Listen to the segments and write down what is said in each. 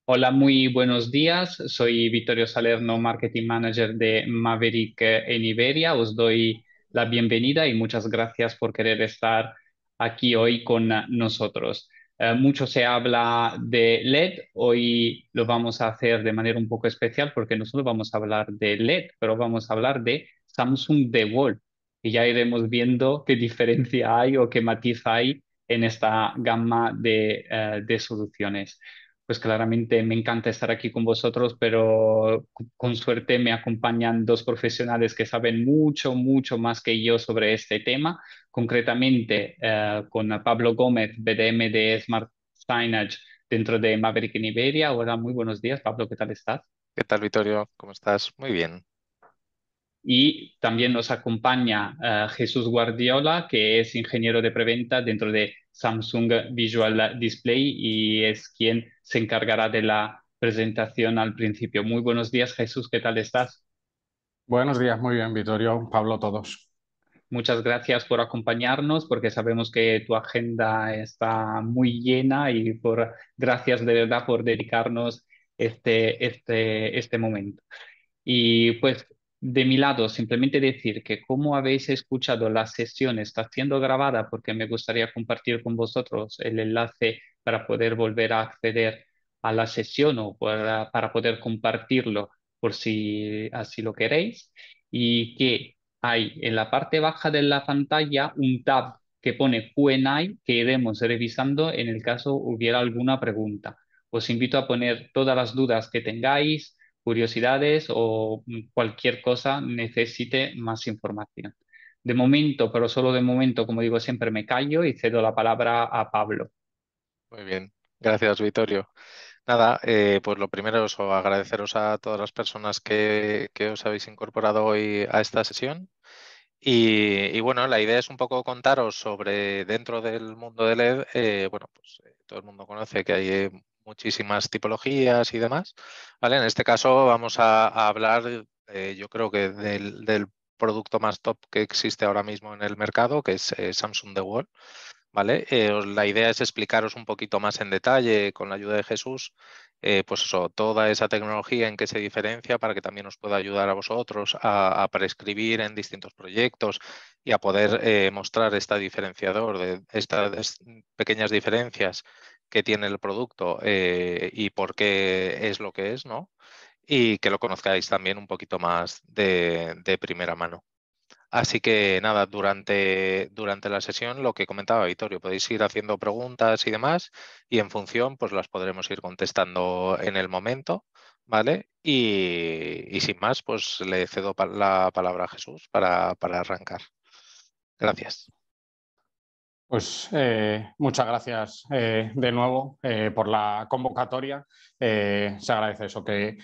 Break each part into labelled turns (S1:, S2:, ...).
S1: Hola, muy buenos días. Soy Vittorio Salerno, Marketing Manager de Maverick en Iberia. Os doy la bienvenida y muchas gracias por querer estar aquí hoy con nosotros. Mucho se habla de LED. Hoy lo vamos a hacer de manera un poco especial porque nosotros vamos a hablar de LED, pero vamos a hablar de Samsung The Wall. Y ya iremos viendo qué diferencia hay o qué matiz hay en esta gama de soluciones. Pues claramente me encanta estar aquí con vosotros, pero con suerte me acompañan dos profesionales que saben mucho, mucho más que yo sobre este tema, concretamente con Pablo Gómez, BDM de Smart Signage dentro de Maverick en Iberia. Hola, muy buenos días, Pablo, ¿qué tal estás?
S2: ¿Qué tal, Vittorio? ¿Cómo estás? Muy bien.
S1: Y también nos acompaña Jesús Guardiola, que es ingeniero de preventa dentro de Samsung Visual Display y es quien se encargará de la presentación al principio. Muy buenos días, Jesús, ¿qué tal estás?
S3: Buenos días, muy bien, Vittorio, Pablo, todos.
S1: Muchas gracias por acompañarnos porque sabemos que tu agenda está muy llena y gracias de verdad por dedicarnos este momento. Y pues de mi lado, simplemente decir que como habéis escuchado la sesión está siendo grabada porque me gustaría compartir con vosotros el enlace para poder volver a acceder a la sesión o para poder compartirlo por si así lo queréis. Y que hay en la parte baja de la pantalla un tab que pone Q&A que iremos revisando en el caso hubiera alguna pregunta. Os invito a poner todas las dudas que tengáis, curiosidades o cualquier cosa necesite más información. De momento, pero solo de momento, como digo siempre, me callo y cedo la palabra a Pablo.
S2: Muy bien. Gracias, Vittorio. Nada, pues lo primero es agradeceros a todas las personas que os habéis incorporado hoy a esta sesión. Y bueno, la idea es un poco contaros sobre dentro del mundo de LED, bueno, pues todo el mundo conoce que hay muchísimas tipologías y demás, ¿vale? En este caso vamos a hablar, yo creo que del producto más top que existe ahora mismo en el mercado, que es Samsung The Wall. ¿Vale? La idea es explicaros un poquito más en detalle, con la ayuda de Jesús, pues eso, toda esa tecnología en qué se diferencia para que también os pueda ayudar a vosotros a prescribir en distintos proyectos y a poder mostrar esta diferenciador de estas pequeñas diferencias que tiene el producto y por qué es lo que es, ¿no? Y que lo conozcáis también un poquito más de primera mano. Así que nada, durante la sesión, lo que comentaba Vittorio, podéis ir haciendo preguntas y demás, y en función, pues las podremos ir contestando en el momento, ¿vale? Y sin más, pues le cedo la palabra a Jesús para arrancar. Gracias.
S3: Pues muchas gracias de nuevo por la convocatoria. Se agradece eso, que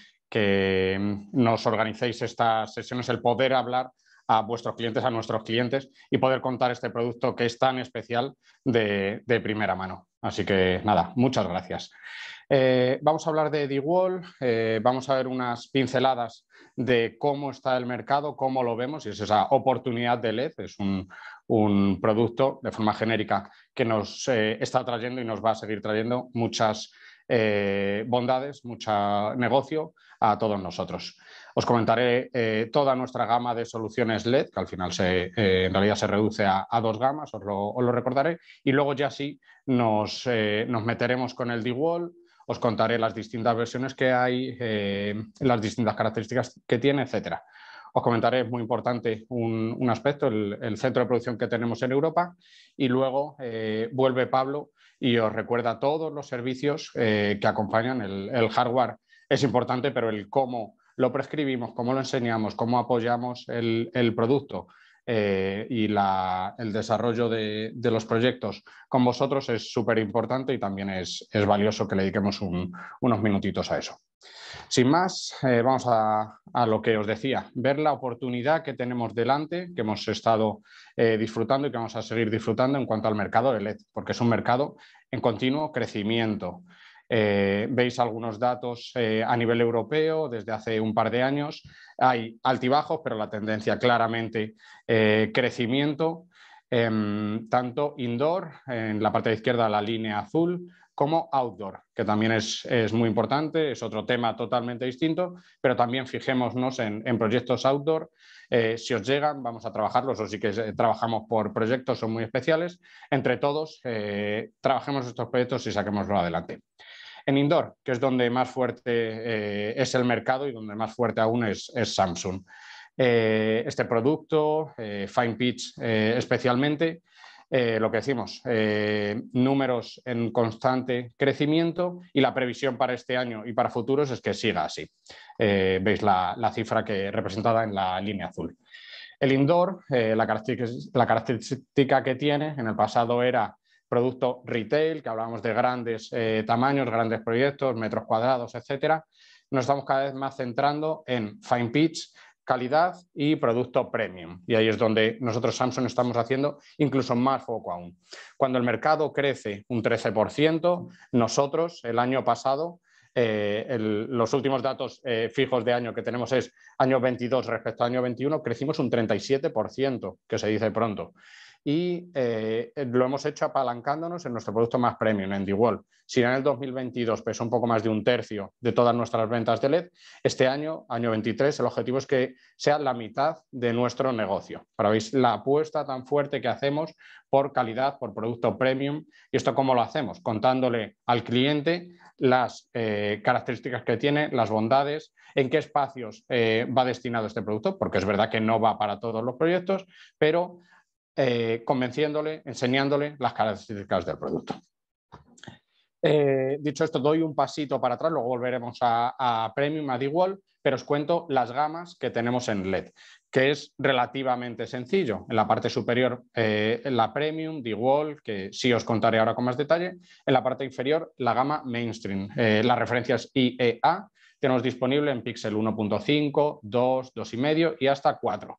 S3: nos organicéis estas sesiones, el poder hablar a vuestros clientes, a nuestros clientes y poder contar este producto que es tan especial de primera mano. Así que nada, muchas gracias. Vamos a hablar de DeWalt, vamos a ver unas pinceladas de cómo está el mercado, cómo lo vemos, y es esa oportunidad de LED, es un producto de forma genérica que nos está trayendo y nos va a seguir trayendo muchas bondades, mucho negocio a todos nosotros. Os comentaré toda nuestra gama de soluciones LED, que al final en realidad se reduce a dos gamas, os lo recordaré, y luego ya sí nos meteremos con el DeWalt. Os contaré las distintas versiones que hay, las distintas características que tiene, etcétera. Os comentaré, es muy importante un aspecto, el centro de producción que tenemos en Europa, y luego vuelve Pablo y os recuerda todos los servicios que acompañan. El hardware es importante, pero el cómo lo prescribimos, cómo lo enseñamos, cómo apoyamos el producto y el desarrollo de los proyectos con vosotros es súper importante y también es valioso que le dediquemos unos minutitos a eso. Sin más, vamos a lo que os decía, ver la oportunidad que tenemos delante, que hemos estado disfrutando y que vamos a seguir disfrutando en cuanto al mercado de LED, porque es un mercado en continuo crecimiento. Veis algunos datos a nivel europeo desde hace un par de años. Hay altibajos, pero la tendencia claramente crecimiento. Tanto indoor, en la parte de izquierda la línea azul, como outdoor, que también es muy importante, es otro tema totalmente distinto, pero también fijémonos en proyectos outdoor. Si os llegan, vamos a trabajarlos, o sí que trabajamos por proyectos, son muy especiales. Entre todos, trabajemos estos proyectos y saquémoslo adelante. En indoor, que es donde más fuerte es el mercado y donde más fuerte aún es Samsung. Este producto, Fine Pitch especialmente, lo que decimos, números en constante crecimiento y la previsión para este año y para futuros es que siga así. Veis la cifra representada en la línea azul. El indoor, la característica que tiene, en el pasado era producto retail, que hablábamos de grandes tamaños, grandes proyectos, metros cuadrados, etcétera. Nos estamos cada vez más centrando en fine pitch, calidad y producto premium. Y ahí es donde nosotros Samsung estamos haciendo incluso más foco aún. Cuando el mercado crece un 13%, nosotros el año pasado, los últimos datos fijos de año que tenemos es año 22 respecto a año 21, crecimos un 37%, que se dice pronto. Y lo hemos hecho apalancándonos en nuestro producto más premium, en DeWalt. Si en el 2022 pesó un poco más de un tercio de todas nuestras ventas de LED, este año, año 23, el objetivo es que sea la mitad de nuestro negocio. Para veis la apuesta tan fuerte que hacemos por calidad, por producto premium. ¿Y esto cómo lo hacemos? Contándole al cliente las características que tiene, las bondades, en qué espacios va destinado este producto, porque es verdad que no va para todos los proyectos, pero convenciéndole, enseñándole las características del producto. Dicho esto, doy un pasito para atrás, luego volveremos a Premium, a DeWalt, pero os cuento las gamas que tenemos en LED, que es relativamente sencillo. En la parte superior, la Premium, DeWalt, que sí os contaré ahora con más detalle. En la parte inferior, la gama Mainstream. Las referencias IEA tenemos disponible en Pixel 1.5, 2, 2,5 y hasta 4.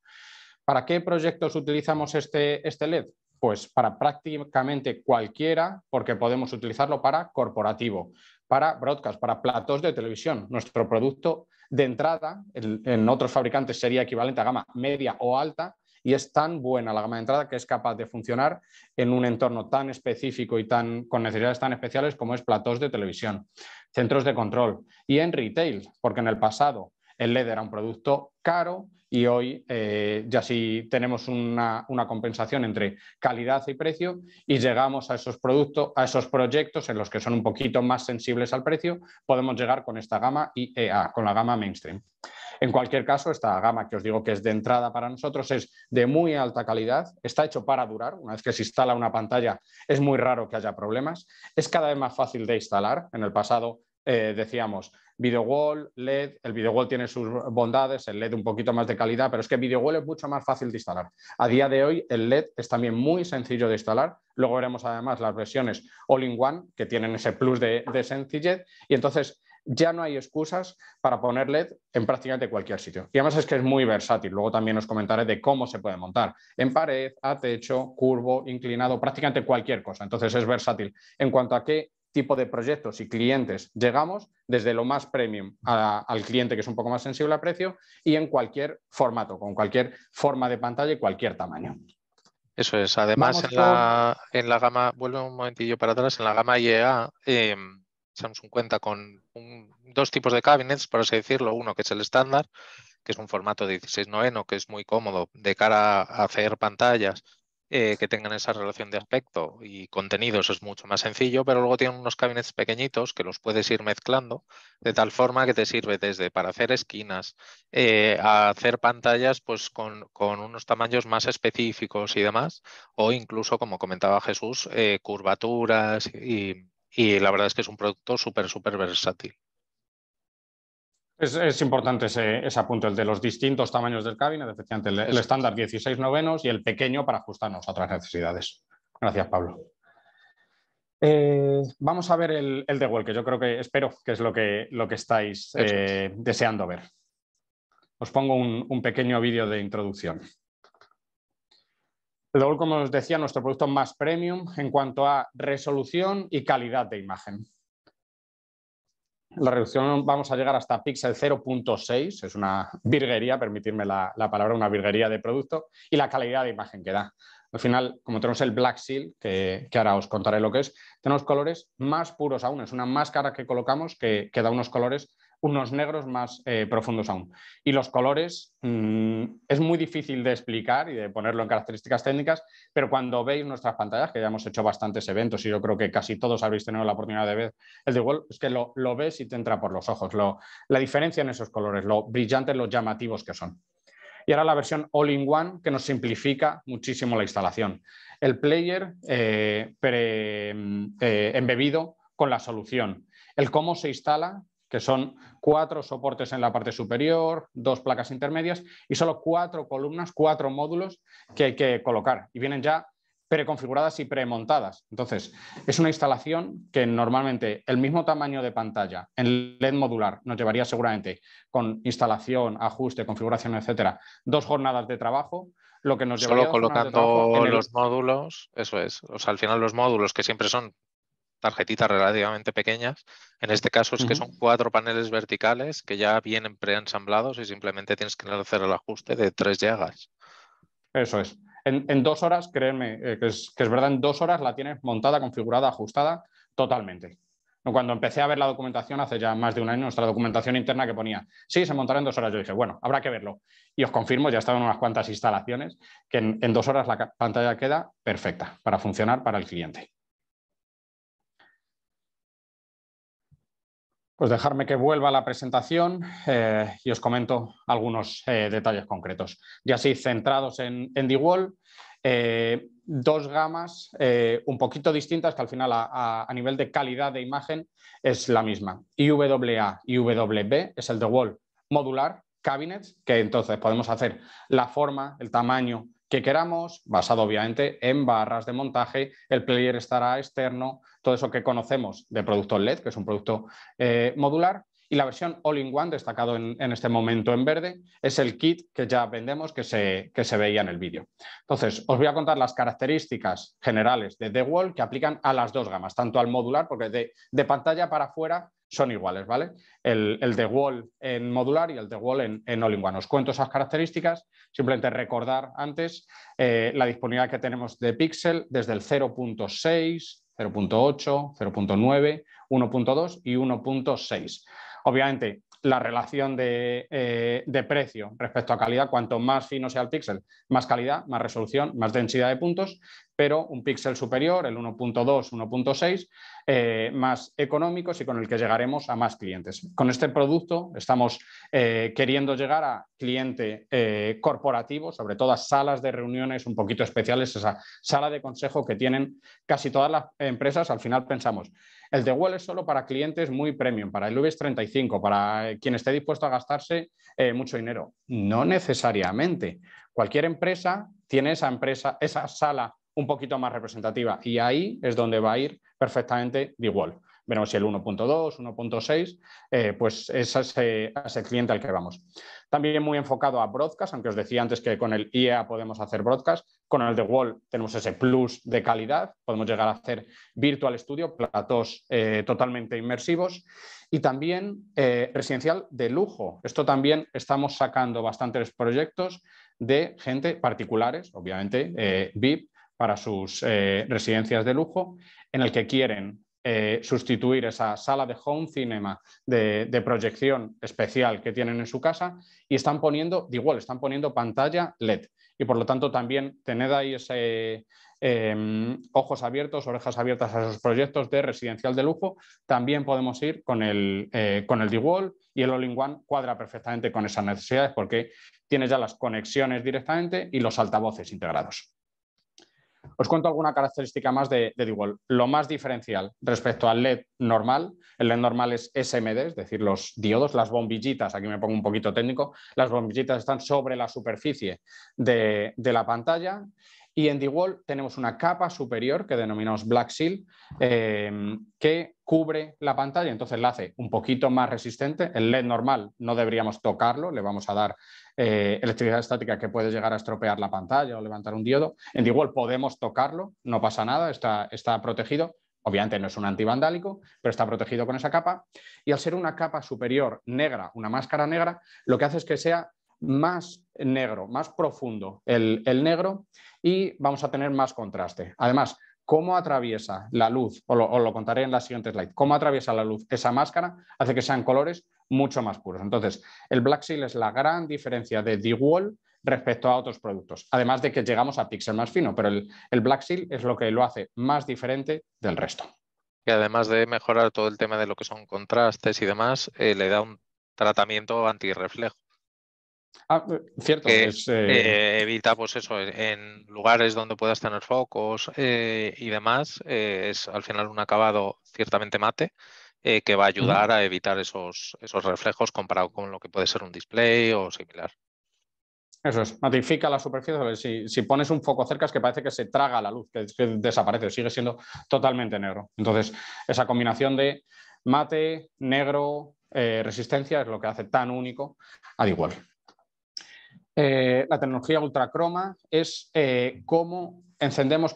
S3: ¿Para qué proyectos utilizamos este LED? Pues para prácticamente cualquiera, porque podemos utilizarlo para corporativo, para broadcast, para platós de televisión. Nuestro producto de entrada, en otros fabricantes sería equivalente a gama media o alta, y es tan buena la gama de entrada que es capaz de funcionar en un entorno tan específico y con necesidades tan especiales como es platós de televisión, centros de control y en retail, porque en el pasado el LED era un producto caro y hoy ya sí tenemos una compensación entre calidad y precio y llegamos a esos productos, a esos proyectos en los que son un poquito más sensibles al precio, podemos llegar con esta gama IEA, con la gama Mainstream. En cualquier caso, esta gama que os digo que es de entrada para nosotros es de muy alta calidad, está hecho para durar, una vez que se instala una pantalla es muy raro que haya problemas, es cada vez más fácil de instalar. En el pasado decíamos VideoWall, LED, el VideoWall tiene sus bondades, el LED un poquito más de calidad, pero es que VideoWall es mucho más fácil de instalar. A día de hoy el LED es también muy sencillo de instalar, luego veremos además las versiones All-in-One que tienen ese plus de sencillez y entonces ya no hay excusas para poner LED en prácticamente cualquier sitio. Y además es que es muy versátil, luego también os comentaré de cómo se puede montar en pared, a techo, curvo, inclinado, prácticamente cualquier cosa, entonces es versátil. En cuanto a qué tipo de proyectos y clientes llegamos, desde lo más premium al cliente que es un poco más sensible a precio y en cualquier formato, con cualquier forma de pantalla y cualquier tamaño.
S2: Eso es. Además, en la gama, vuelvo un momentillo para atrás, en la gama IEA, Samsung cuenta con dos tipos de cabinets, por así decirlo. Uno que es el estándar, que es un formato de 16:9, que es muy cómodo de cara a hacer pantallas que tengan esa relación de aspecto y contenidos, es mucho más sencillo, pero luego tienen unos cabinets pequeñitos que los puedes ir mezclando de tal forma que te sirve desde para hacer esquinas a hacer pantallas pues con unos tamaños más específicos y demás, o incluso, como comentaba Jesús, curvaturas y la verdad es que es un producto súper versátil.
S3: Es importante ese apunte, el de los distintos tamaños del cabinet, efectivamente, el estándar 16/9 y el pequeño para ajustarnos a otras necesidades. Gracias, Pablo. Vamos a ver el DeWalt, que yo creo que espero que es lo que estáis deseando ver. Os pongo un pequeño vídeo de introducción. El DeWalt, como os decía, nuestro producto más premium en cuanto a resolución y calidad de imagen. La reducción vamos a llegar hasta píxel 0.6, es una virguería, permitirme la palabra, una virguería de producto, y la calidad de imagen que da. Al final, como tenemos el Black Seal, que ahora os contaré lo que es, tenemos colores más puros aún. Es una máscara que colocamos que da unos colores, unos negros más profundos aún. Y los colores es muy difícil de explicar y de ponerlo en características técnicas, pero cuando veis nuestras pantallas, que ya hemos hecho bastantes eventos y yo creo que casi todos habéis tenido la oportunidad de ver el DeWalt, es que lo ves y te entra por los ojos. La diferencia en esos colores, lo brillantes, lo llamativos que son. Y ahora la versión all-in-one, que nos simplifica muchísimo la instalación. El player embebido con la solución. El cómo se instala, que son 4 soportes en la parte superior, 2 placas intermedias y solo 4 columnas, 4 módulos que hay que colocar. Y vienen ya preconfiguradas y premontadas. Entonces, es una instalación que normalmente el mismo tamaño de pantalla en LED modular nos llevaría seguramente con instalación, ajuste, configuración, etcétera, 2 jornadas de trabajo, lo que nos llevaría
S2: Solo
S3: 2 jornadas de trabajo
S2: colocando
S3: en
S2: los módulos, eso es. O sea, al final los módulos que siempre son tarjetitas relativamente pequeñas, en este caso es que son 4 paneles verticales que ya vienen preensamblados y simplemente tienes que hacer el ajuste de 3 llagas.
S3: Eso es. En 2 horas, créeme, que es verdad, en 2 horas la tienes montada, configurada, ajustada totalmente. Cuando empecé a ver la documentación hace ya más de un año, nuestra documentación interna que ponía, sí, se montará en 2 horas, yo dije, bueno, habrá que verlo. Y os confirmo, ya estaban unas cuantas instalaciones, que en 2 horas la pantalla queda perfecta para funcionar para el cliente. Pues dejarme que vuelva a la presentación y os comento algunos detalles concretos. Ya así, centrados en DeWalt, 2 gamas un poquito distintas que al final a nivel de calidad de imagen es la misma. IWA y WB es el DeWalt modular cabinet, que entonces podemos hacer la forma, el tamaño que queramos, basado obviamente en barras de montaje, el player estará externo, todo eso que conocemos de producto LED, que es un producto modular, y la versión all-in-one, destacado en este momento en verde, es el kit que ya vendemos, que se veía en el vídeo. Entonces, os voy a contar las características generales de DeWalt que aplican a las 2 gamas, tanto al modular, porque de pantalla para afuera son iguales, ¿vale? El DeWalt en modular y el DeWalt en all-in-one. Os cuento esas características, simplemente recordar antes la disponibilidad que tenemos de píxel desde el 0.6, 0.8, 0.9, 1.2 y 1.6. Obviamente, la relación de precio respecto a calidad, cuanto más fino sea el píxel, más calidad, más resolución, más densidad de puntos, pero un píxel superior, el 1.2, 1.6, más económicos y con el que llegaremos a más clientes. Con este producto estamos queriendo llegar a cliente corporativo, sobre todo a salas de reuniones un poquito especiales, esa sala de consejo que tienen casi todas las empresas. Al final pensamos, el DeWalt es solo para clientes muy premium, para el IBEX 35, para quien esté dispuesto a gastarse mucho dinero. No necesariamente. Cualquier empresa tiene esa sala un poquito más representativa y ahí es donde va a ir perfectamente DeWalt. Veremos si el 1.2, 1.6, pues es a ese cliente al que vamos. También muy enfocado a broadcast, aunque os decía antes que con el IEA podemos hacer broadcast. Con el DeWalt tenemos ese plus de calidad, podemos llegar a hacer Virtual Studio, platós totalmente inmersivos. Y también residencial de lujo. Esto también estamos sacando bastantes proyectos de gente particulares, obviamente VIP, para sus residencias de lujo, en el que quieren sustituir esa sala de home cinema de proyección especial que tienen en su casa y están poniendo, igual, están poniendo pantalla LED. Y por lo tanto también tened ahí ese ojos abiertos, orejas abiertas a esos proyectos de residencial de lujo. También podemos ir con el DeWalt y el All-in-One cuadra perfectamente con esas necesidades porque tiene ya las conexiones directamente y los altavoces integrados. Os cuento alguna característica más de DeWalt. Lo más diferencial respecto al LED normal, el LED normal es SMD, es decir, los diodos, las bombillitas, aquí me pongo un poquito técnico, las bombillitas están sobre la superficie de la pantalla. Y en DeWalt tenemos una capa superior que denominamos Black Seal que cubre la pantalla, entonces la hace un poquito más resistente. El LED normal no deberíamos tocarlo, le vamos a dar electricidad estática que puede llegar a estropear la pantalla o levantar un diodo. En DeWalt podemos tocarlo, no pasa nada, está protegido. Obviamente no es un antivandálico, pero está protegido con esa capa. Y al ser una capa superior negra, una máscara negra, lo que hace es que sea más negro, más profundo el negro, y vamos a tener más contraste. Además, cómo atraviesa la luz, os lo contaré en la siguiente slide, cómo atraviesa la luz esa máscara hace que sean colores mucho más puros. Entonces, el Black Seal es la gran diferencia de DeWalt respecto a otros productos, además de que llegamos a píxel más fino, pero el Black Seal es lo que lo hace más diferente del resto.
S2: Y además de mejorar todo el tema de lo que son contrastes y demás, le da un tratamiento antirreflejo.
S3: Cierto,
S2: Que
S3: es,
S2: evita, pues eso, en lugares donde puedas tener focos y demás, es al final un acabado ciertamente mate que va a ayudar a evitar esos reflejos comparado con lo que puede ser un display o similar.
S3: Eso es, matifica la superficie. Si pones un foco cerca es que parece que se traga la luz, que desaparece, sigue siendo totalmente negro. Entonces, esa combinación de mate, negro, resistencia es lo que hace tan único a DeWalt. La tecnología ultracroma es cómo excitamos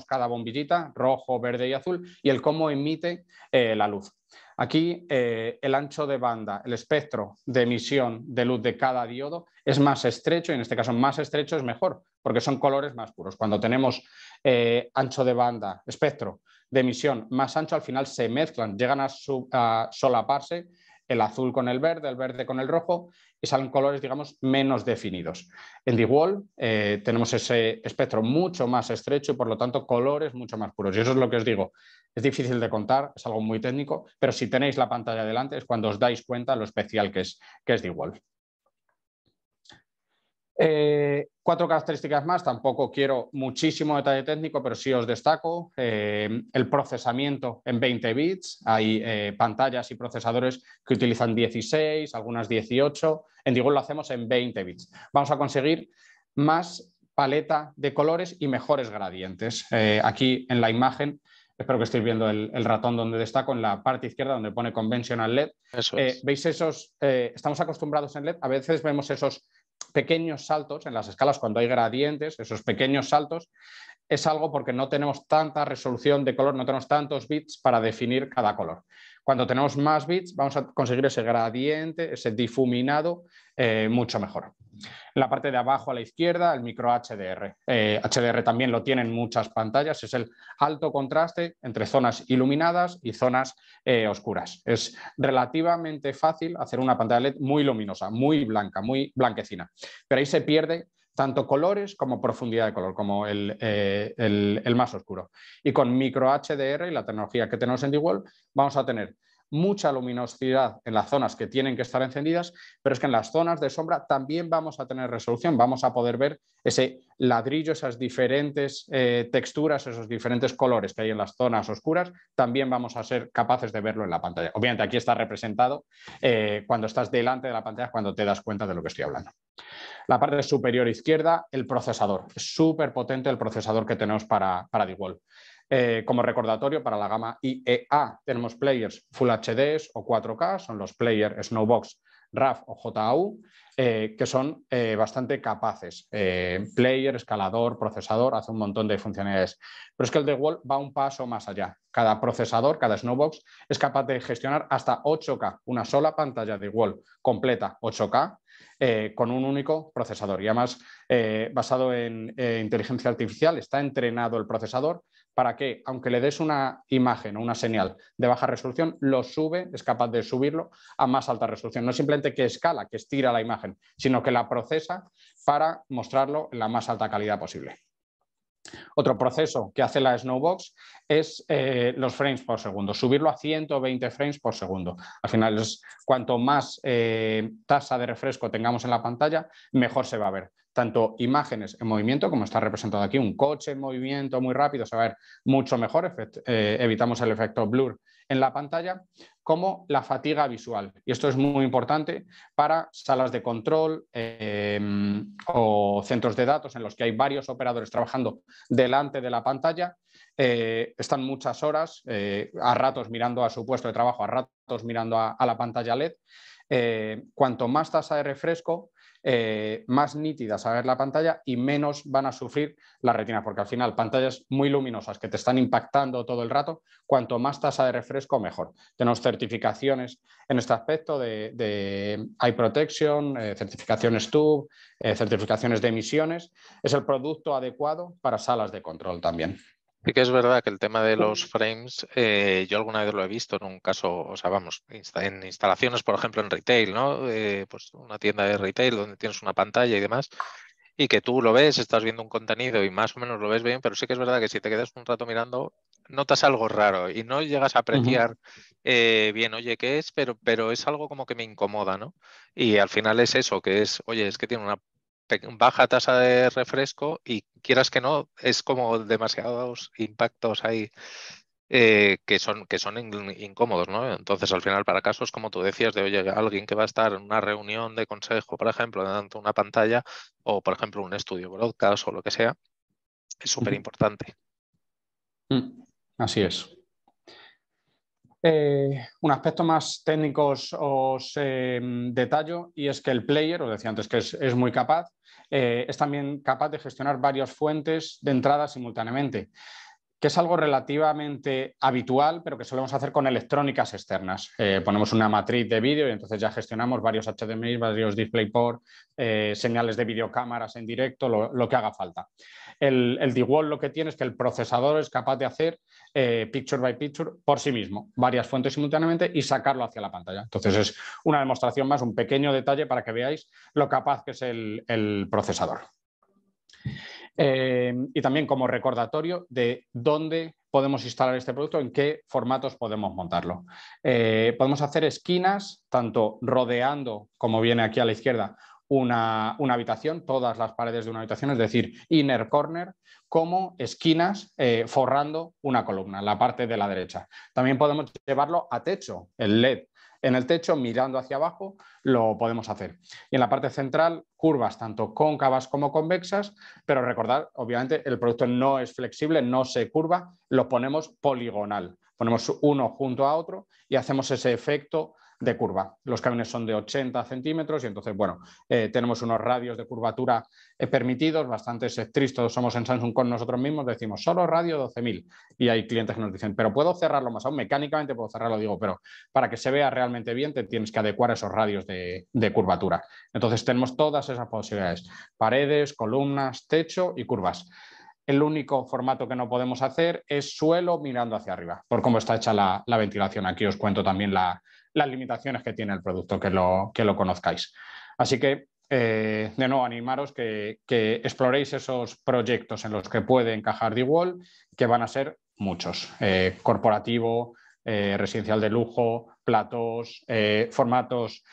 S3: cada bombillita, rojo, verde y azul, y el cómo emite la luz. Aquí el ancho de banda, el espectro de emisión de luz de cada diodo es más estrecho, y en este caso más estrecho es mejor, porque son colores más puros. Cuando tenemos ancho de banda, espectro de emisión más ancho, al final se mezclan, llegan a solaparse el azul con el verde con el rojo, y salen colores, digamos, menos definidos. En DeWalt tenemos ese espectro mucho más estrecho y, por lo tanto, colores mucho más puros. Y eso es lo que os digo. Es difícil de contar, es algo muy técnico, pero si tenéis la pantalla delante es cuando os dais cuenta lo especial que es DeWalt. 4 características más, tampoco quiero muchísimo detalle técnico, pero sí os destaco el procesamiento en 20 bits. Hay pantallas y procesadores que utilizan 16, algunas 18. En DeWalt lo hacemos en 20 bits. Vamos a conseguir más paleta de colores y mejores gradientes. Aquí en la imagen, espero que estéis viendo el ratón donde destaco, en la parte izquierda donde pone Conventional LED.
S2: Eso es.
S3: ¿Veis esos? Estamos acostumbrados en LED, a veces vemos esos pequeños saltos en las escalas cuando hay gradientes, esos pequeños saltos, es algo porque no tenemos tanta resolución de color, no tenemos tantos bits para definir cada color. Cuando tenemos más bits vamos a conseguir ese gradiente, ese difuminado mucho mejor. En la parte de abajo a la izquierda, el micro HDR. HDR también lo tienen muchas pantallas, es el alto contraste entre zonas iluminadas y zonas oscuras. Es relativamente fácil hacer una pantalla LED muy luminosa, muy blanca, muy blanquecina, pero ahí se pierde tanto colores como profundidad de color, como el más oscuro. Y con micro HDR y la tecnología que tenemos en DeWalt vamos a tener mucha luminosidad en las zonas que tienen que estar encendidas, pero es que en las zonas de sombra también vamos a tener resolución, vamos a poder ver ese ladrillo, esas diferentes texturas, esos diferentes colores que hay en las zonas oscuras, también vamos a ser capaces de verlo en la pantalla. Obviamente aquí está representado cuando estás delante de la pantalla, cuando te das cuenta de lo que estoy hablando. La parte superior izquierda, el procesador. Es súper potente el procesador que tenemos para DeWalt. Como recordatorio, para la gama IEA tenemos players Full HDs o 4K, son los players Snowbox, RAV o JAU, que son bastante capaces. Player, escalador, procesador, hace un montón de funcionalidades. Pero es que el DeWalt va un paso más allá. Cada procesador, cada Snowbox, es capaz de gestionar hasta 8K, una sola pantalla DeWalt completa 8K, con un único procesador. Y además, basado en inteligencia artificial, está entrenado el procesador para que, aunque le des una imagen o una señal de baja resolución, lo sube, es capaz de subirlo a más alta resolución. No simplemente que escala, que estira la imagen, sino que la procesa para mostrarlo en la más alta calidad posible. Otro proceso que hace la Snowbox es los frames por segundo, subirlo a 120 frames por segundo. Al final, cuanto más tasa de refresco tengamos en la pantalla, mejor se va a ver. Tanto imágenes en movimiento, como está representado aquí, un coche en movimiento muy rápido, se va a ver mucho mejor, evitamos el efecto blur en la pantalla, como la fatiga visual. Y esto es muy importante para salas de control o centros de datos en los que hay varios operadores trabajando delante de la pantalla. están muchas horas, a ratos mirando a su puesto de trabajo, a ratos mirando a la pantalla LED. Cuanto más tasa de refresco, más nítida se va a ver la pantalla y menos van a sufrir las retinas, porque al final pantallas muy luminosas que te están impactando todo el rato, cuanto más tasa de refresco, mejor. Tenemos certificaciones en este aspecto de Eye Protection, certificaciones TÜV, certificaciones de emisiones. Es el producto adecuado para salas de control también.
S2: Sí que es verdad que el tema de los frames, yo alguna vez lo he visto en un caso, o sea, vamos, en instalaciones, por ejemplo, en retail, ¿no? Pues una tienda de retail donde tienes una pantalla y demás, y que tú lo ves, estás viendo un contenido y más o menos lo ves bien, pero sí que es verdad que si te quedas un rato mirando, notas algo raro y no llegas a apreciar bien, oye, ¿qué es? Pero es algo como que me incomoda, ¿no? Y al final es eso, que es, oye, es que tiene una baja tasa de refresco y quieras que no, es como demasiados impactos ahí que son incómodos, ¿no? Entonces, al final, para casos como tú decías, de oye, alguien que va a estar en una reunión de consejo, por ejemplo, delante de una pantalla, o por ejemplo, un estudio broadcast o lo que sea, es súper importante.
S3: Así es. Un aspecto más técnico os detallo, y es que el player, os decía antes que es muy capaz, es también capaz de gestionar varias fuentes de entrada simultáneamente, que es algo relativamente habitual, pero que solemos hacer con electrónicas externas. Ponemos una matriz de vídeo y entonces ya gestionamos varios HDMI, varios DisplayPort, señales de videocámaras en directo, lo que haga falta. El DeWalt lo que tiene es que el procesador es capaz de hacer picture by picture por sí mismo, varias fuentes simultáneamente y sacarlo hacia la pantalla. Entonces es una demostración más, un pequeño detalle para que veáis lo capaz que es el procesador. Y también como recordatorio de dónde podemos instalar este producto, en qué formatos podemos montarlo. Podemos hacer esquinas, tanto rodeando, como viene aquí a la izquierda, una habitación, todas las paredes de una habitación, es decir, inner corner, como esquinas forrando una columna, la parte de la derecha. También podemos llevarlo a techo, el LED en el techo, mirando hacia abajo, lo podemos hacer. Y en la parte central, curvas tanto cóncavas como convexas, pero recordad, obviamente, el producto no es flexible, no se curva, lo ponemos poligonal. Ponemos uno junto a otro y hacemos ese efecto de curva. Los camiones son de 80 centímetros y entonces, bueno, tenemos unos radios de curvatura permitidos, bastante estrictos somos en Samsung con nosotros mismos, decimos solo radio 12.000 y hay clientes que nos dicen, pero puedo cerrarlo más aún, mecánicamente puedo cerrarlo, digo, pero para que se vea realmente bien te tienes que adecuar esos radios de curvatura. Entonces tenemos todas esas posibilidades, paredes, columnas, techo y curvas. El único formato que no podemos hacer es suelo mirando hacia arriba, por cómo está hecha la ventilación. Aquí os cuento también las limitaciones que tiene el producto, que lo conozcáis. Así que, de nuevo, animaros que exploréis esos proyectos en los que puede encajar DeWalt, que van a ser muchos. Corporativo, residencial de lujo, platós, formatos,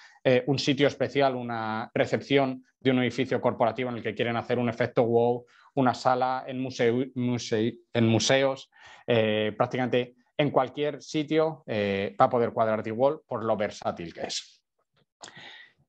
S3: un sitio especial, una recepción de un edificio corporativo en el que quieren hacer un efecto wow, una sala en museos, prácticamente en cualquier sitio va a poder cuadrar DeWalt por lo versátil que es.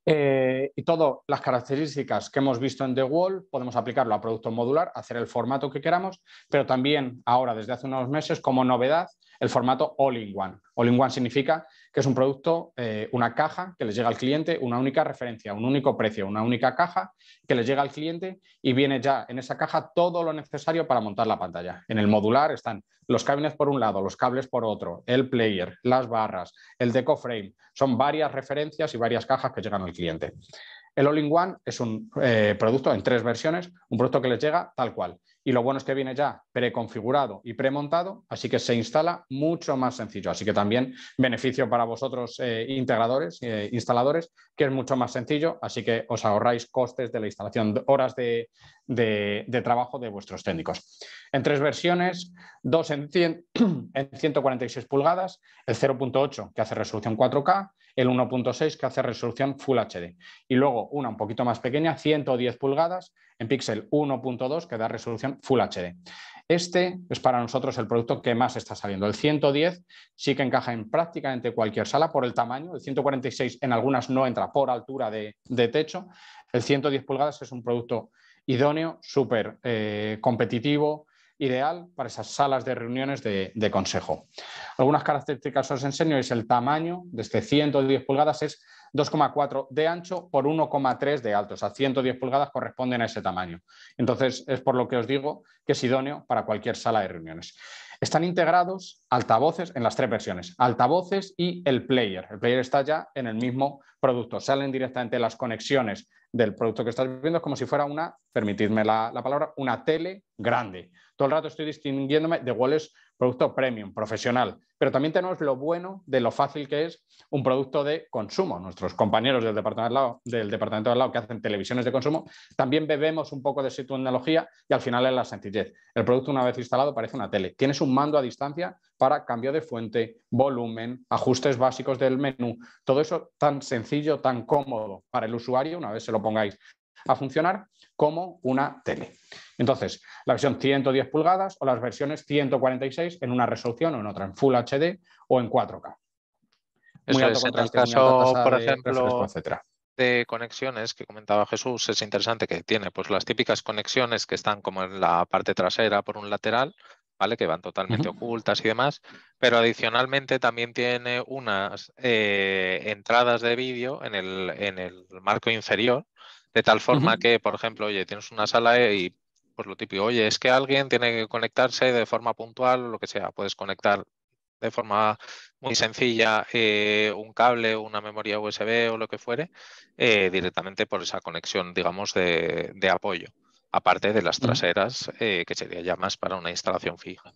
S3: Y todas las características que hemos visto en DeWalt podemos aplicarlo a producto modular, hacer el formato que queramos, pero también ahora, desde hace unos meses, como novedad, el formato All-in-One. All-in-One significa que es un producto, una caja que les llega al cliente, una única referencia, un único precio, una única caja que les llega al cliente y viene ya en esa caja todo lo necesario para montar la pantalla. En el modular están los cables por un lado, los cables por otro, el player, las barras, el deco frame. Son varias referencias y varias cajas que llegan al cliente. El All-in-One es un producto en 3 versiones, un producto que les llega tal cual. Y lo bueno es que viene ya preconfigurado y premontado, así que se instala mucho más sencillo. Así que también beneficio para vosotros integradores, instaladores, que es mucho más sencillo, así que os ahorráis costes de la instalación, horas de trabajo de vuestros técnicos. En 3 versiones, 2 en 146 pulgadas, el 0.8 que hace resolución 4K, el 1.6 que hace resolución Full HD. Y luego una un poquito más pequeña, 110 pulgadas, en píxel 1.2 que da resolución Full HD. Este es para nosotros el producto que más está saliendo. El 110 sí que encaja en prácticamente cualquier sala por el tamaño. El 146 en algunas no entra por altura de techo. El 110 pulgadas es un producto idóneo, súper competitivo, ideal para esas salas de reuniones de consejo. Algunas características os enseño, es el tamaño, desde 110 pulgadas es 2,4 de ancho por 1,3 de alto, o sea, 110 pulgadas corresponden a ese tamaño. Entonces, es por lo que os digo que es idóneo para cualquier sala de reuniones. Están integrados altavoces en las 3 versiones, altavoces y el player. El player está ya en el mismo producto, salen directamente las conexiones del producto que estás viendo como si fuera una, permitidme la palabra, una tele grande. Todo el rato estoy distinguiéndome de cuál es producto premium, profesional, pero también tenemos lo bueno de lo fácil que es un producto de consumo. Nuestros compañeros del departamento de al lado que hacen televisiones de consumo, también bebemos un poco de su tecnología y al final es la sencillez. El producto una vez instalado parece una tele. Tienes un mando a distancia para cambio de fuente, volumen, ajustes básicos del menú, todo eso tan sencillo, tan cómodo para el usuario una vez se lo pongáis a funcionar como una tele. Entonces, la versión 110 pulgadas o las versiones 146 en una resolución o en otra, en Full HD o en 4K. Muy alto contraste, muy alta tasa
S2: por
S3: de refresco,
S2: ejemplo,
S3: etcétera.
S2: de conexiones que comentaba Jesús, es interesante que tiene pues las típicas conexiones que están como en la parte trasera por un lateral, ¿vale? Que van totalmente ocultas y demás, pero adicionalmente también tiene unas entradas de vídeo en el marco inferior, de tal forma que, por ejemplo, oye, tienes una sala y pues lo típico, oye, es que alguien tiene que conectarse de forma puntual o lo que sea, puedes conectar de forma muy sencilla un cable, una memoria USB o lo que fuere, directamente por esa conexión, digamos, de apoyo, aparte de las traseras, que sería ya más para una instalación fija.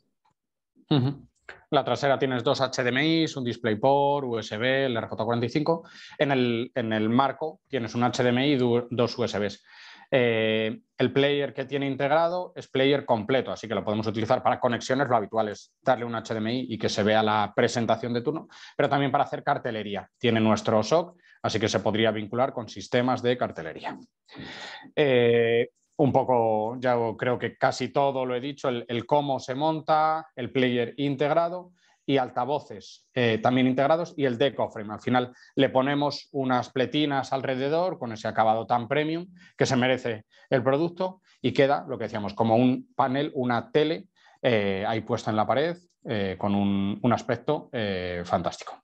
S3: La trasera tienes 2 HDMI, un DisplayPort, USB, el RJ45. En el marco tienes un HDMI y 2 USBs. El player que tiene integrado es player completo, así que lo podemos utilizar para conexiones. Lo habitual es darle un HDMI y que se vea la presentación de turno, pero también para hacer cartelería. Tiene nuestro SOC, así que se podría vincular con sistemas de cartelería. Un poco, ya creo que casi todo lo he dicho, el cómo se monta, el player integrado y altavoces también integrados y el decoframe. Al final le ponemos unas pletinas alrededor con ese acabado tan premium que se merece el producto y queda, lo que decíamos, como un panel, una tele ahí puesta en la pared con un aspecto fantástico.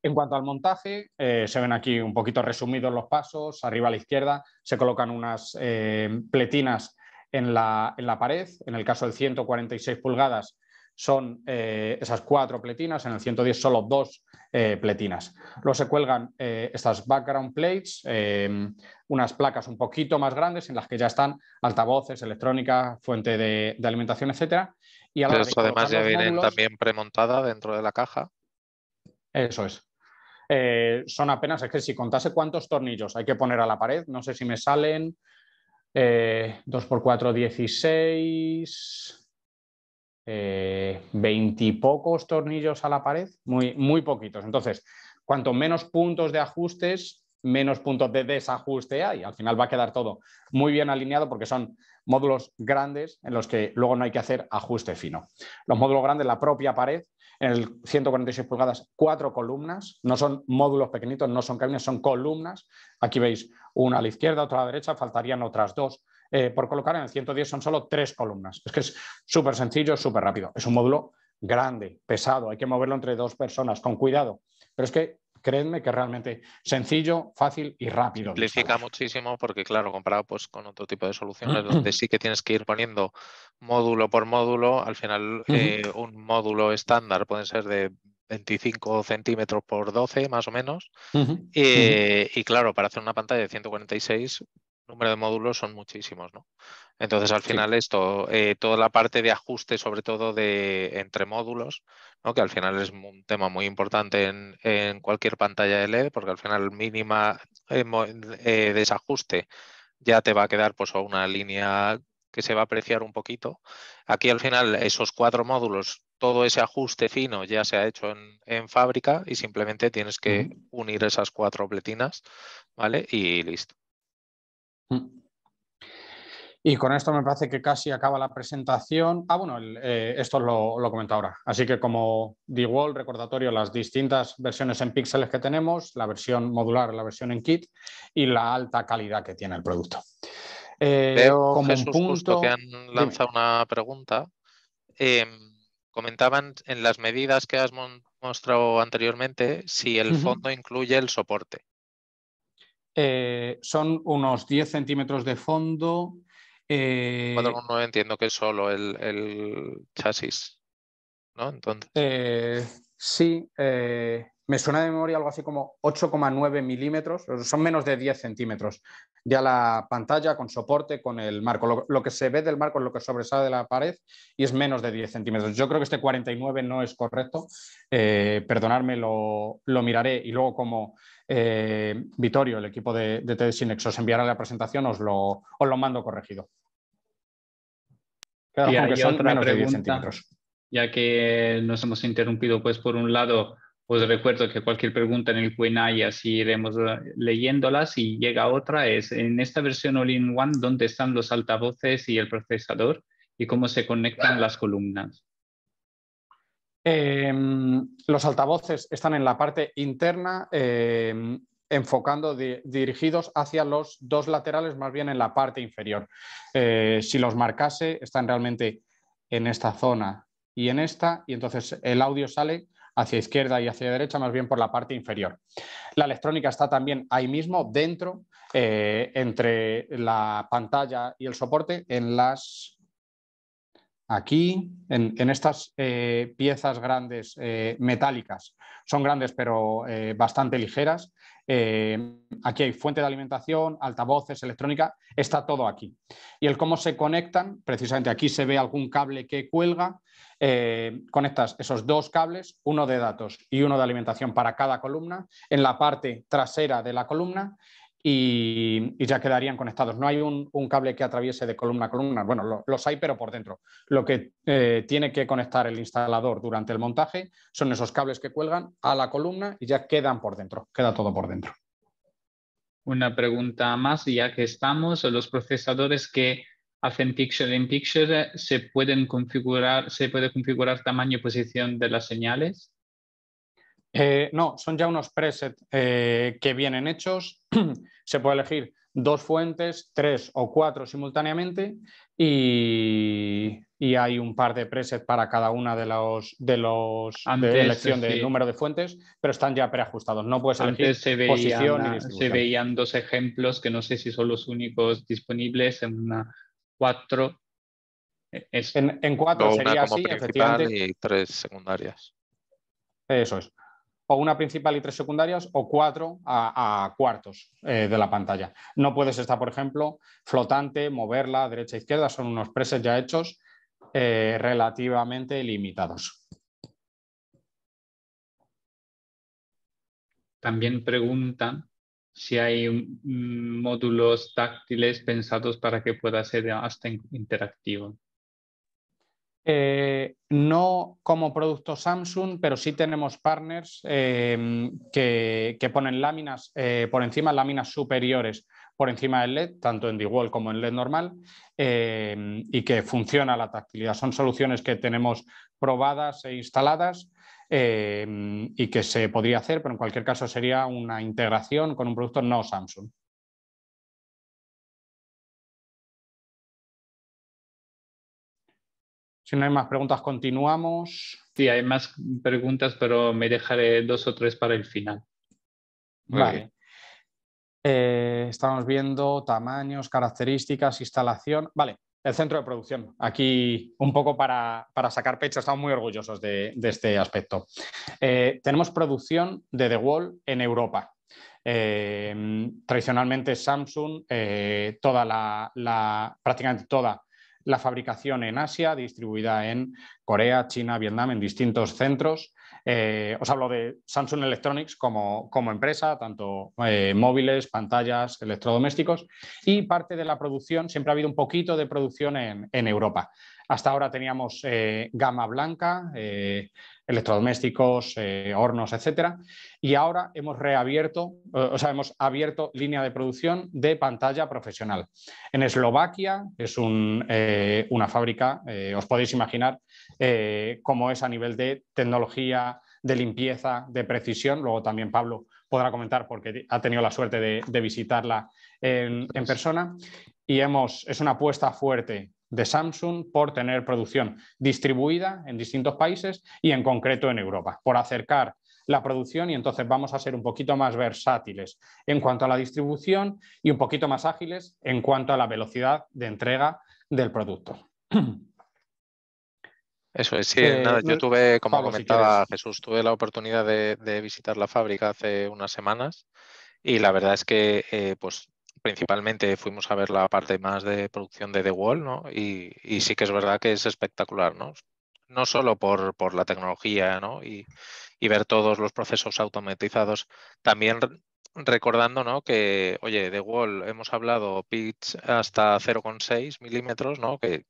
S3: En cuanto al montaje, se ven aquí un poquito resumidos los pasos. Arriba a la izquierda se colocan unas pletinas en la pared. En el caso del 146 pulgadas son esas 4 pletinas, en el 110 solo 2 pletinas. Luego se cuelgan estas background plates, unas placas un poquito más grandes en las que ya están altavoces, electrónica, fuente de alimentación, etcétera. Y a la hora de
S2: Además
S3: colocar
S2: ya
S3: los
S2: vienen
S3: módulos,
S2: también premontada dentro de la caja.
S3: eso es. Son apenas, es que si contase cuántos tornillos hay que poner a la pared, no sé si me salen 2×4, 16, 20 y pocos tornillos a la pared, muy poquitos. Entonces, cuanto menos puntos de ajustes, menos puntos de desajuste hay. Al final va a quedar todo muy bien alineado porque son módulos grandes en los que luego no hay que hacer ajuste fino. Los módulos grandes, la propia pared, en el 146 pulgadas, 4 columnas, no son módulos pequeñitos, no son cabinas, son columnas. Aquí veis una a la izquierda, otra a la derecha, faltarían otras 2 por colocar. En el 110 son solo 3 columnas. Es que es súper sencillo, súper rápido. Es un módulo grande, pesado, hay que moverlo entre 2 personas, con cuidado. Pero es que creedme que es realmente sencillo, fácil y rápido.
S2: Simplifica muchísimo porque, claro, comparado pues, con otro tipo de soluciones donde sí que tienes que ir poniendo módulo por módulo, al final un módulo estándar puede ser de 25 centímetros por 12 más o menos. Y claro, para hacer una pantalla de 146, el número de módulos son muchísimos, ¿no? Entonces, al final esto, toda la parte de ajuste, sobre todo de entre módulos, ¿no? Que al final es un tema muy importante en cualquier pantalla de LED, porque al final el mínima desajuste ya te va a quedar pues una línea que se va a apreciar un poquito. Aquí al final esos 4 módulos, todo ese ajuste fino ya se ha hecho en fábrica y simplemente tienes que unir esas 4 pletinas, ¿vale? Y listo.
S3: Y con esto me parece que casi acaba la presentación. Bueno, esto lo comento ahora. Así que como DeWalt, recordatorio, las distintas versiones en píxeles que tenemos, la versión modular, la versión en kit y la alta calidad que tiene el producto.
S2: Veo,
S3: como un
S2: Jesús, justo que
S3: punto...
S2: han lanzado una pregunta. Comentaban en las medidas que has mostrado anteriormente si el fondo incluye el soporte.
S3: Son unos 10 centímetros de fondo.
S2: 4,9 entiendo que es solo el chasis, ¿no? Entonces,
S3: Sí, me suena de memoria algo así como 8,9 milímetros, son menos de 10 centímetros. Ya la pantalla con soporte, con el marco. Lo que se ve del marco es lo que sobresale de la pared y es menos de 10 centímetros. Yo creo que este 49 no es correcto. Perdonadme, lo miraré y luego como Vittorio, el equipo de TED Synex, os enviará la presentación, os lo mando corregido. Quedaros
S1: Y
S3: con que
S1: hay
S3: son
S1: otra
S3: menos de 10
S1: pregunta,
S3: centímetros.
S1: ya que nos hemos interrumpido, pues por un lado, os recuerdo que cualquier pregunta en el Q&A y así iremos leyéndolas, y llega otra, es en esta versión All-in-One, ¿dónde están los altavoces y el procesador y cómo se conectan las columnas?
S3: Los altavoces están en la parte interna, enfocando, dirigidos hacia los dos laterales, más bien en la parte inferior. Si los marcase, están realmente en esta zona y en esta, y entonces el audio sale hacia izquierda y hacia derecha, más bien por la parte inferior. La electrónica está también ahí mismo, dentro, entre la pantalla y el soporte, en las... Aquí, en estas piezas grandes, metálicas, son grandes pero bastante ligeras. Aquí hay fuente de alimentación, altavoces, electrónica, está todo aquí. Y el cómo se conectan, precisamente aquí se ve algún cable que cuelga, conectas esos dos cables, uno de datos y uno de alimentación para cada columna, en la parte trasera de la columna, y ya quedarían conectados. No hay un cable que atraviese de columna a columna. Bueno, los hay, pero por dentro. Lo que tiene que conectar el instalador durante el montaje son esos cables que cuelgan a la columna y ya quedan por dentro. Queda todo por dentro.
S1: Una pregunta más, ya que estamos, los procesadores que hacen picture-in-picture, ¿se puede configurar tamaño y posición de las señales?
S3: No, son ya unos presets que vienen hechos. Se puede elegir 2 fuentes, 3 o 4 simultáneamente, y hay un par de presets para cada una de
S1: Antes,
S3: elección de
S1: sí,
S3: número de fuentes, pero están ya preajustados. No puedes elegir
S1: antes
S3: posición ni
S1: se
S3: distribución.
S1: veían dos ejemplos que no sé si son los únicos disponibles en una 4.
S3: En 4
S2: una
S3: sería
S2: como
S3: así,
S2: principal
S3: efectivamente.
S2: y 3 secundarias.
S3: Eso es. O una principal y 3 secundarias, o 4 a cuartos de la pantalla. No puedes estar, por ejemplo, flotante, moverla derecha e izquierda, son unos presets ya hechos relativamente limitados.
S1: También preguntan si hay módulos táctiles pensados para que pueda ser hasta interactivo.
S3: No como producto Samsung, pero sí tenemos partners que ponen láminas por encima, láminas superiores por encima del LED, tanto en DeWalt como en LED normal, y que funciona la tactilidad. Son soluciones que tenemos probadas e instaladas y que se podría hacer, pero en cualquier caso sería una integración con un producto no Samsung. Si no hay más preguntas, continuamos.
S1: Sí, hay más preguntas, pero me dejaré 2 o 3 para el final.
S3: Vale. Estamos viendo tamaños, características, instalación. Vale, el centro de producción. Aquí un poco para sacar pecho, estamos muy orgullosos de este aspecto. Tenemos producción de DeWalt en Europa. Tradicionalmente Samsung, prácticamente toda la fabricación en Asia, distribuida en Corea, China, Vietnam, en distintos centros. Os hablo de Samsung Electronics como empresa, tanto móviles, pantallas, electrodomésticos, y parte de la producción, siempre ha habido un poquito de producción en Europa. Hasta ahora teníamos gama blanca, electrodomésticos, hornos, etcétera, y ahora hemos reabierto, hemos abierto línea de producción de pantalla profesional. En Eslovaquia es una fábrica, os podéis imaginar cómo es a nivel de tecnología, de limpieza, de precisión. Luego también Pablo podrá comentar porque ha tenido la suerte de visitarla en persona. Y es una apuesta fuerte de Samsung por tener producción distribuida en distintos países y en concreto en Europa, por acercar la producción, y entonces vamos a ser un poquito más versátiles en cuanto a la distribución y un poquito más ágiles en cuanto a la velocidad de entrega del producto.
S2: Eso es, sí, nada, yo tuve, como
S3: Pablo,
S2: comentaba
S3: si
S2: Jesús, tuve la oportunidad de visitar la fábrica hace unas semanas y la verdad es que pues principalmente fuimos a ver la parte más de producción de DeWalt, ¿no? Y sí que es verdad que es espectacular, ¿no? No solo por la tecnología, ¿no? Y ver todos los procesos automatizados, también recordando, ¿no? Que, oye, DeWalt hemos hablado pitch hasta 0,6 milímetros, ¿no? Que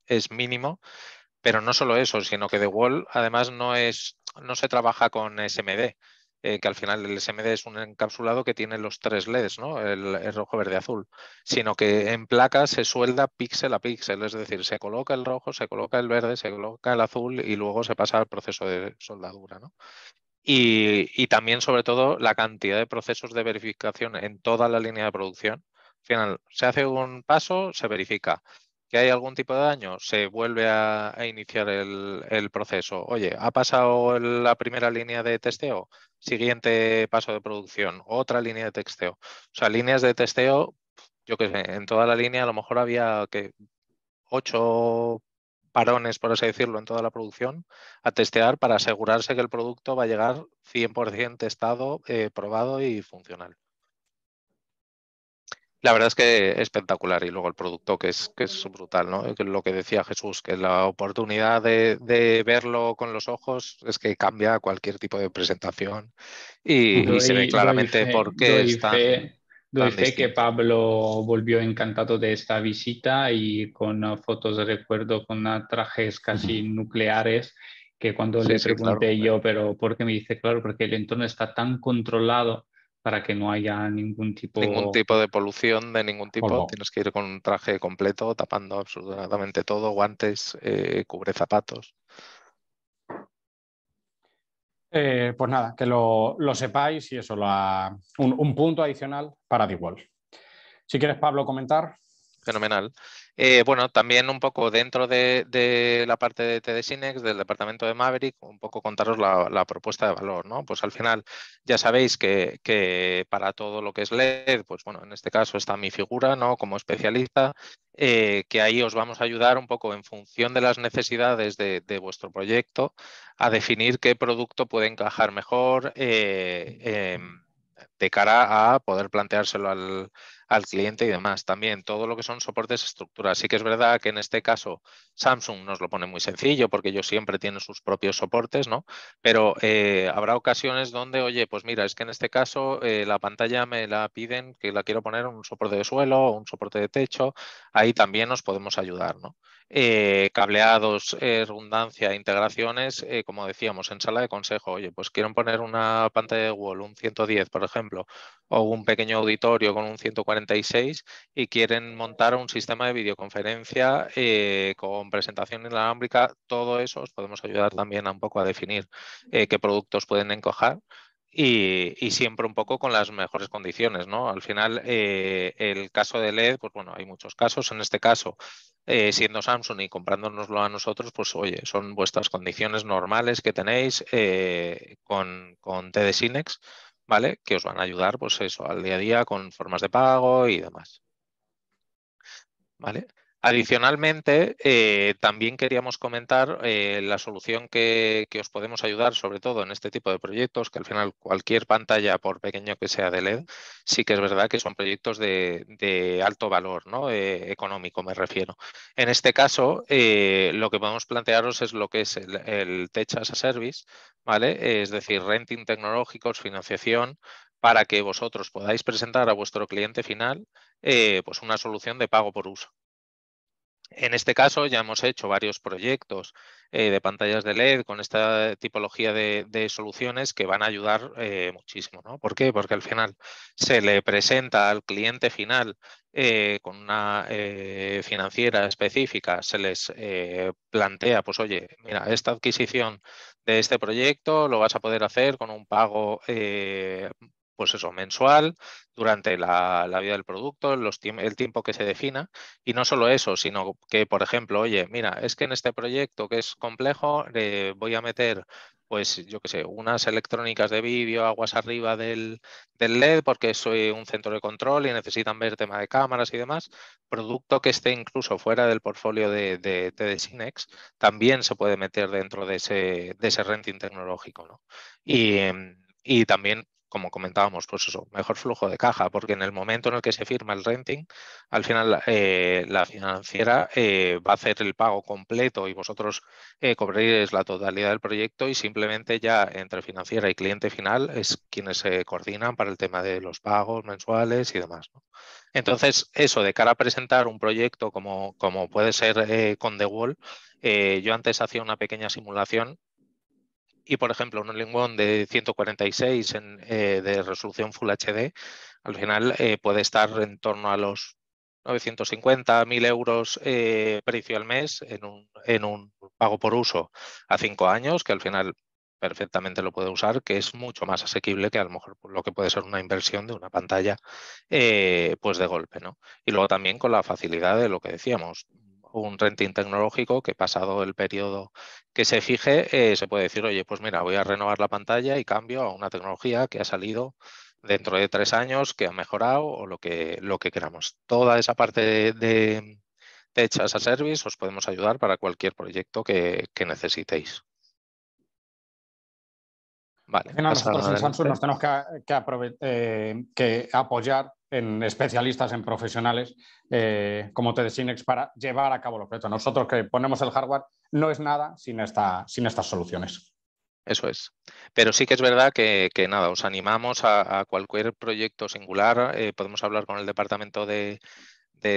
S2: es mínimo. Pero no solo eso, sino que DeWalt además no se trabaja con SMD, que al final el SMD es un encapsulado que tiene los 3 LEDs, ¿no? El rojo, verde, azul, sino que en placas se suelda píxel a píxel, es decir, se coloca el rojo, se coloca el verde, se coloca el azul y luego se pasa al proceso de soldadura, ¿no? Y también, sobre todo, la cantidad de procesos de verificación en toda la línea de producción. Al final, se hace un paso, se verifica. ¿Que hay algún tipo de daño? Se vuelve a iniciar el proceso. Oye, ha pasado la primera línea de testeo, siguiente paso de producción, otra línea de testeo. O sea, líneas de testeo, yo qué sé, en toda la línea a lo mejor había que 8 parones, por así decirlo, en toda la producción a testear para asegurarse que el producto va a llegar 100% testado, probado y funcional. La verdad es que espectacular y luego el producto que es brutal, ¿no? Que lo que decía Jesús, que la oportunidad de verlo con los ojos es que cambia cualquier tipo de presentación y se ve claramente por qué es
S1: Doy
S2: tan
S1: fe que
S2: distinto.
S1: Pablo volvió encantado de esta visita y con fotos de recuerdo con trajes casi nucleares, que cuando
S2: Sí,
S1: le
S2: sí, claro.
S1: pregunté yo, pero ¿por qué? Me dice, claro, porque el entorno está tan controlado para que no haya ningún
S2: Ningún
S1: tipo.
S2: tipo de polución de ningún tipo.
S3: polvo.
S2: Tienes que ir con un traje completo, tapando absolutamente todo, guantes, cubre zapatos.
S3: Pues nada, que lo sepáis y eso, un punto adicional para DeWalt. Si quieres, Pablo, comentar.
S2: Fenomenal. Bueno, también un poco dentro de la parte de TD Sinex, del departamento de Maverick, un poco contaros la propuesta de valor, ¿no? Pues al final ya sabéis que para todo lo que es LED, pues bueno, en este caso está mi figura, ¿no? Como especialista, que ahí os vamos a ayudar un poco en función de las necesidades de vuestro proyecto a definir qué producto puede encajar mejor de cara a poder planteárselo al cliente y demás. También todo lo que son soportes estructuras. Sí que es verdad que en este caso Samsung nos lo pone muy sencillo porque ellos siempre tienen sus propios soportes, ¿no? Pero habrá ocasiones donde, oye, pues mira, es que en este caso la pantalla me la piden que la quiero poner en un soporte de suelo o un soporte de techo. Ahí también nos podemos ayudar, ¿no? Cableados, redundancia, integraciones, como decíamos, en sala de consejo, oye, pues quieren poner una pantalla de wall, un 110, por ejemplo, o un pequeño auditorio con un 146 y quieren montar un sistema de videoconferencia con presentación inalámbrica, todo eso os podemos ayudar también a un poco a definir qué productos pueden encajar. Y siempre un poco con las mejores condiciones, ¿no? Al final, el caso de LED, pues bueno, hay muchos casos. En este caso, siendo Samsung y comprándonoslo a nosotros, pues oye, son vuestras condiciones normales que tenéis con TD Sinex, ¿vale? Que os van a ayudar, pues eso, al día a día con formas de pago y demás. ¿Vale? Adicionalmente, también queríamos comentar la solución que os podemos ayudar, sobre todo en este tipo de proyectos, que al final cualquier pantalla, por pequeño que sea de LED, sí que es verdad que son proyectos de alto valor, ¿no? Económico me refiero. En este caso, lo que podemos plantearos es lo que es el Tech as a Service, ¿vale? Es decir, renting tecnológicos, financiación, para que vosotros podáis presentar a vuestro cliente final pues una solución de pago por uso. En este caso ya hemos hecho varios proyectos de pantallas de LED con esta tipología de soluciones que van a ayudar muchísimo, ¿no? ¿Por qué? Porque al final se le presenta al cliente final con una financiera específica, se les plantea, pues oye, mira, esta adquisición de este proyecto lo vas a poder hacer con un pago pues eso, mensual durante la vida del producto, el tiempo que se defina. Y no solo eso, sino que, por ejemplo, oye, mira, es que en este proyecto que es complejo voy a meter, pues yo qué sé, unas electrónicas de vídeo aguas arriba del LED porque soy un centro de control y necesitan ver tema de cámaras y demás. Producto que esté incluso fuera del portfolio de Sinex también se puede meter dentro de ese renting tecnológico, ¿no? Y también, como comentábamos, pues eso, mejor flujo de caja, porque en el momento en el que se firma el renting, al final la financiera va a hacer el pago completo y vosotros cobraréis la totalidad del proyecto y simplemente ya entre financiera y cliente final es quienes se coordinan para el tema de los pagos mensuales y demás, ¿no? Entonces, eso, de cara a presentar un proyecto como puede ser con The Wall, yo antes hacía una pequeña simulación y, por ejemplo, un all-in-one de 146 de resolución Full HD, al final puede estar en torno a los 950, 1.000 euros precio al mes en un pago por uso a 5 años, que al final perfectamente lo puede usar, que es mucho más asequible que a lo mejor lo que puede ser una inversión de una pantalla pues de golpe, ¿no? Y luego también con la facilidad de lo que decíamos, un renting tecnológico que pasado el periodo que se fije, se puede decir, oye, pues mira, voy a renovar la pantalla y cambio a una tecnología que ha salido dentro de 3 años, que ha mejorado o lo que queramos. Toda esa parte de Tech as a Service os podemos ayudar para cualquier proyecto que necesitéis. Vale,
S3: Al final
S2: pasa
S3: nosotros en Samsung
S2: adelante.
S3: nos tenemos que apoyar en especialistas, en profesionales como TD-SYNNEX para llevar a cabo los proyectos. Nosotros que ponemos el hardware no es nada sin estas soluciones.
S2: Eso es. Pero sí que es verdad que nada, os animamos a cualquier proyecto singular. Podemos hablar con el departamento de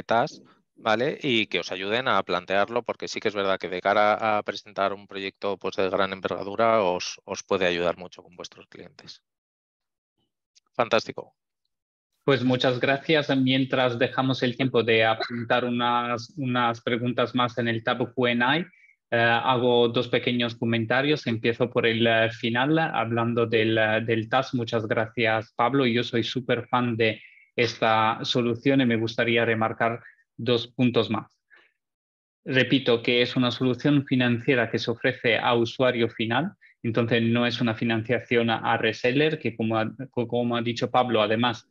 S2: TAS, ¿vale? Y que os ayuden a plantearlo, porque sí que es verdad que de cara a presentar un proyecto pues, de gran envergadura os puede ayudar mucho con vuestros clientes. Fantástico.
S1: Pues muchas gracias. Mientras dejamos el tiempo de apuntar unas preguntas más en el tab Q&A, hago 2 pequeños comentarios. Empiezo por el final, hablando del TAS. Muchas gracias, Pablo. Yo soy súper fan de esta solución y me gustaría remarcar 2 puntos más. Repito que es una solución financiera que se ofrece a usuario final, entonces no es una financiación a reseller, que como ha dicho Pablo, además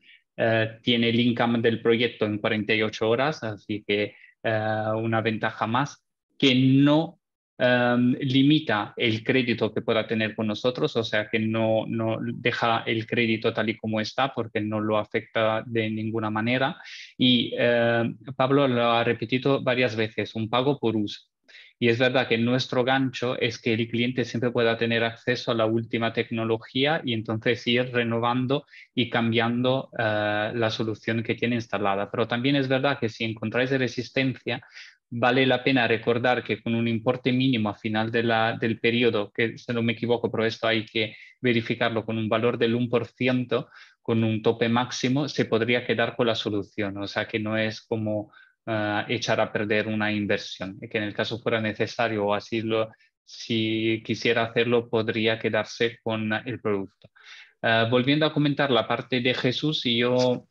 S1: tiene el income del proyecto en 48 horas, así que una ventaja más, que no limita el crédito que pueda tener con nosotros, o sea que no deja el crédito tal y como está porque no lo afecta de ninguna manera. Y Pablo lo ha repetido varias veces, un pago por uso. Y es verdad que nuestro gancho es que el cliente siempre pueda tener acceso a la última tecnología y entonces ir renovando y cambiando la solución que tiene instalada. Pero también es verdad que si encontráis resistencia, vale la pena recordar que con un importe mínimo a final del periodo, que si no me equivoco, pero esto hay que verificarlo con un valor del 1%, con un tope máximo, se podría quedar con la solución. O sea que no es como echar a perder una inversión. Y que en el caso fuera necesario o así si quisiera hacerlo, podría quedarse con el producto. Volviendo a comentar la parte de Jesús, y yo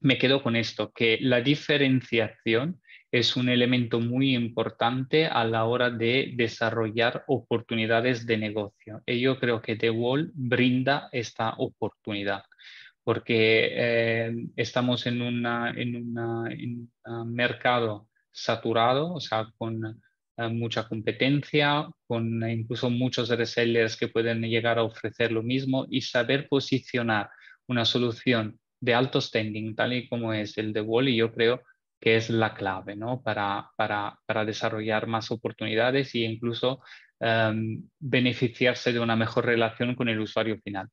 S1: me quedo con esto, que la diferenciación es un elemento muy importante a la hora de desarrollar oportunidades de negocio. Y yo creo que The Wall brinda esta oportunidad, porque estamos en un mercado saturado, o sea, con mucha competencia, con incluso muchos resellers que pueden llegar a ofrecer lo mismo, y saber posicionar una solución de alto standing, tal y como es el de Wall, yo creo que es la clave, ¿no? para desarrollar más oportunidades e incluso beneficiarse de una mejor relación con el usuario final.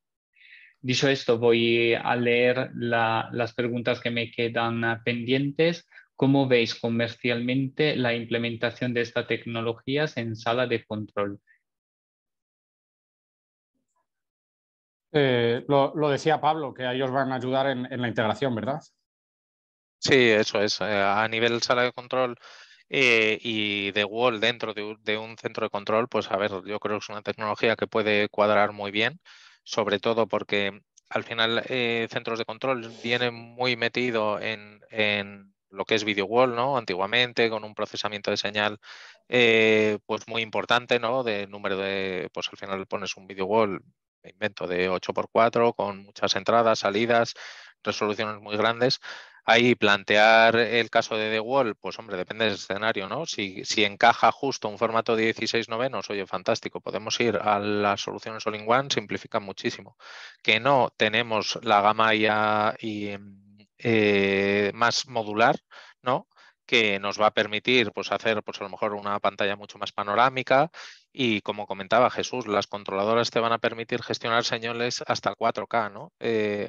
S1: Dicho esto, voy a leer las preguntas que me quedan pendientes. ¿Cómo veis comercialmente la implementación de estas tecnologías en sala de control?
S3: Lo decía Pablo, que a ellos van a ayudar en la integración, ¿verdad?
S2: Sí, eso es. A nivel sala de control y de wall dentro de un centro de control, pues a ver, yo creo que es una tecnología que puede cuadrar muy bien, sobre todo porque al final centros de control vienen muy metido en lo que es video wall, ¿no? Antiguamente, con un procesamiento de señal pues muy importante, ¿no? De número de, pues al final pones un video wall, me invento, de 8x4 con muchas entradas, salidas, resoluciones muy grandes. Ahí plantear el caso de The Wall, pues hombre, depende del escenario, ¿no? Si encaja justo un formato de 16 novenos, oye, fantástico, podemos ir a las soluciones all-in-one, simplifican muchísimo. Que no tenemos la gama ya más modular, ¿no? Que nos va a permitir pues, hacer pues, a lo mejor una pantalla mucho más panorámica y como comentaba Jesús, las controladoras te van a permitir gestionar señales hasta 4K, ¿no?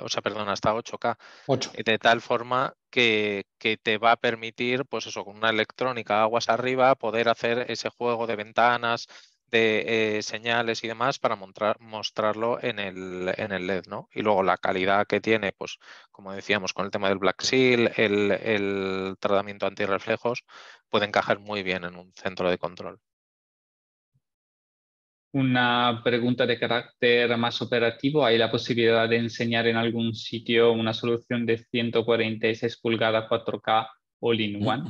S2: O sea, perdón, hasta 8K.
S3: 8.
S2: De tal forma que te va a permitir, pues eso, con una electrónica aguas arriba, poder hacer ese juego de ventanas, de señales y demás para mostrarlo en el LED, ¿no? Y luego la calidad que tiene, pues como decíamos, con el tema del Black Seal, el tratamiento antirreflejos, puede encajar muy bien en un centro de control.
S1: Una pregunta de carácter más operativo. ¿Hay la posibilidad de enseñar en algún sitio una solución de 146 pulgadas 4K all-in-one?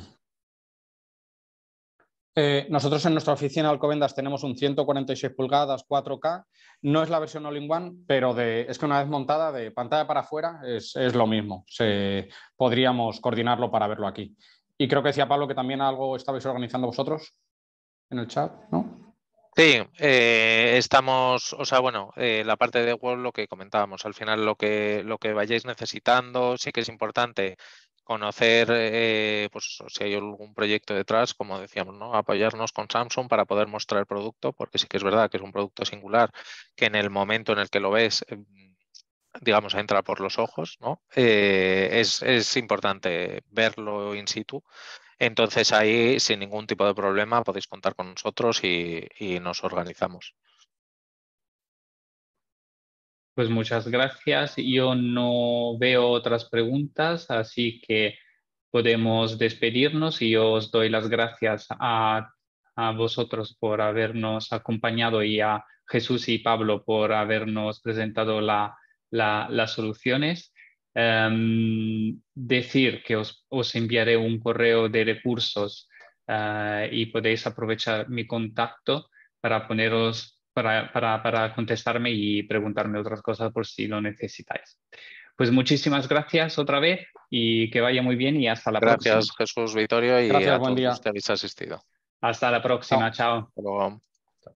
S3: Nosotros en nuestra oficina de Alcobendas tenemos un 146 pulgadas 4K. No es la versión all-in-one, pero es que una vez montada de pantalla para afuera es lo mismo. Podríamos coordinarlo para verlo aquí. Y creo que decía Pablo que también algo estabais organizando vosotros en el chat, ¿no?
S2: Sí, estamos, o sea, bueno, la parte de Word, lo que comentábamos, al final lo que vayáis necesitando, sí que es importante conocer, pues si hay algún proyecto detrás, como decíamos, ¿no? Apoyarnos con Samsung para poder mostrar el producto, porque sí que es verdad que es un producto singular, que en el momento en el que lo ves, digamos, entra por los ojos, ¿no? Es importante verlo in situ. Entonces ahí, sin ningún tipo de problema, podéis contar con nosotros y nos organizamos.
S1: Pues muchas gracias. Yo no veo otras preguntas, así que podemos despedirnos y yo os doy las gracias a vosotros por habernos acompañado y a Jesús y Pablo por habernos presentado las soluciones. Decir que os enviaré un correo de recursos y podéis aprovechar mi contacto para poneros, para contestarme y preguntarme otras cosas por si lo necesitáis. Pues muchísimas gracias otra vez y que vaya muy bien y hasta la próxima.
S2: Gracias, Jesús, Vittorio, y
S3: Gracias,
S2: a
S3: buen
S2: todos los
S3: día.
S2: que habéis asistido.
S1: Hasta la próxima,
S3: Chao.
S1: chao.
S2: Hasta luego.